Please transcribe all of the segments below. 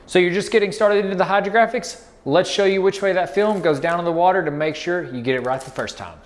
So you're just getting started into the hydrographics? Let's show you which way that film goes down in the water to make sure you get it right the first time.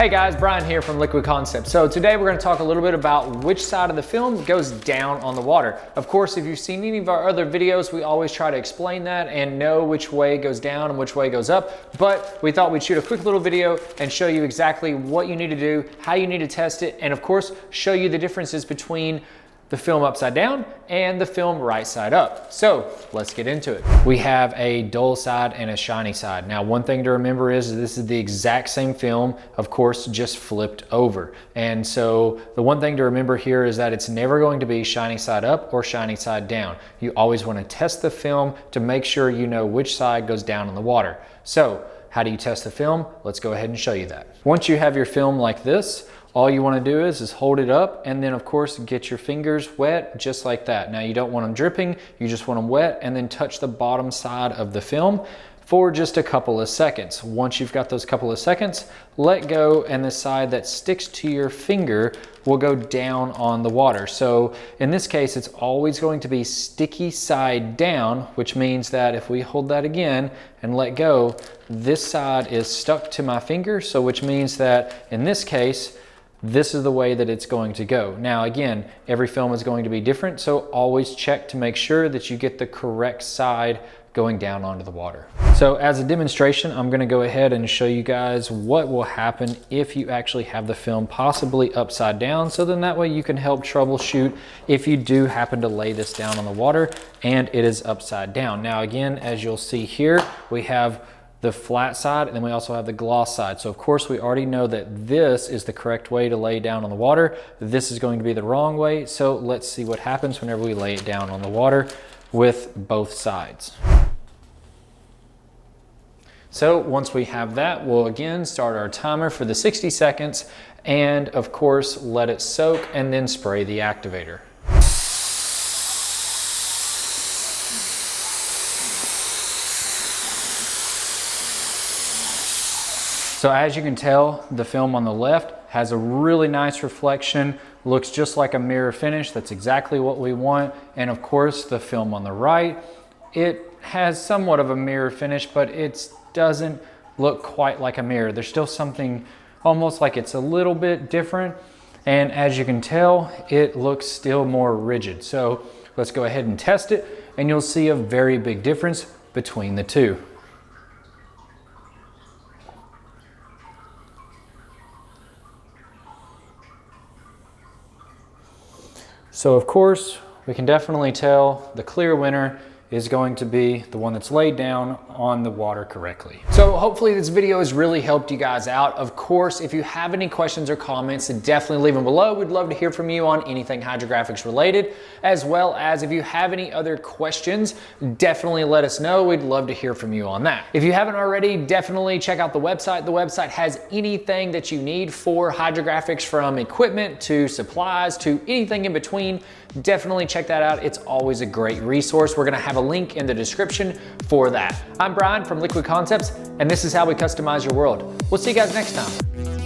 Hey guys, Brian here from Liquid Concepts. So today we're going to talk a little bit about which side of the film goes down on the water. Of course, if you've seen any of our other videos, we always try to explain that and know which way goes down and which way goes up. But we thought we'd shoot a quick little video and show you exactly what you need to do, how you need to test it, and of course, show you the differences between the film upside down and the film right side up. So let's get into it. We have a dull side and a shiny side. Now, one thing to remember is this is the exact same film, of course, just flipped over. And so the one thing to remember here is that it's never going to be shiny side up or shiny side down. You always want to test the film to make sure you know which side goes down in the water. So how do you test the film? Let's go ahead and show you that. Once you have your film like this, all you want to do is hold it up and then of course get your fingers wet just like that. Now you don't want them dripping, you just want them wet, and then touch the bottom side of the film for just a couple of seconds. Once you've got those couple of seconds, let go and the side that sticks to your finger will go down on the water. So in this case, it's always going to be sticky side down, which means that if we hold that again and let go, this side is stuck to my finger. So which means that in this case, this is the way that it's going to go. Now again, every film is going to be different, so always check to make sure that you get the correct side going down onto the water. So as a demonstration, I'm gonna go ahead and show you guys what will happen if you actually have the film possibly upside down, so then that way you can help troubleshoot if you do happen to lay this down on the water and it is upside down. Now again, as you'll see here, we have the flat side, and then we also have the gloss side. So of course we already know that this is the correct way to lay down on the water. This is going to be the wrong way. So let's see what happens whenever we lay it down on the water with both sides. So once we have that, we'll again start our timer for the 60 seconds and of course let it soak and then spray the activator. So as you can tell, the film on the left has a really nice reflection, looks just like a mirror finish. That's exactly what we want. And of course, the film on the right, it has somewhat of a mirror finish, but it doesn't look quite like a mirror. There's still something almost like it's a little bit different. And as you can tell, it looks still more rigid. So let's go ahead and test it, and you'll see a very big difference between the two. So of course, we can definitely tell the clear winner is going to be the one that's laid down on the water correctly. So hopefully this video has really helped you guys out. Of course, if you have any questions or comments, then definitely leave them below. We'd love to hear from you on anything hydrographics related, as well as if you have any other questions, definitely let us know. We'd love to hear from you on that. If you haven't already, definitely check out the website. The website has anything that you need for hydrographics, from equipment to supplies to anything in between. Definitely check that out. It's always a great resource. We're gonna have a link in the description for that. I'm Brian from Liquid Concepts, and this is how we customize your world. We'll see you guys next time.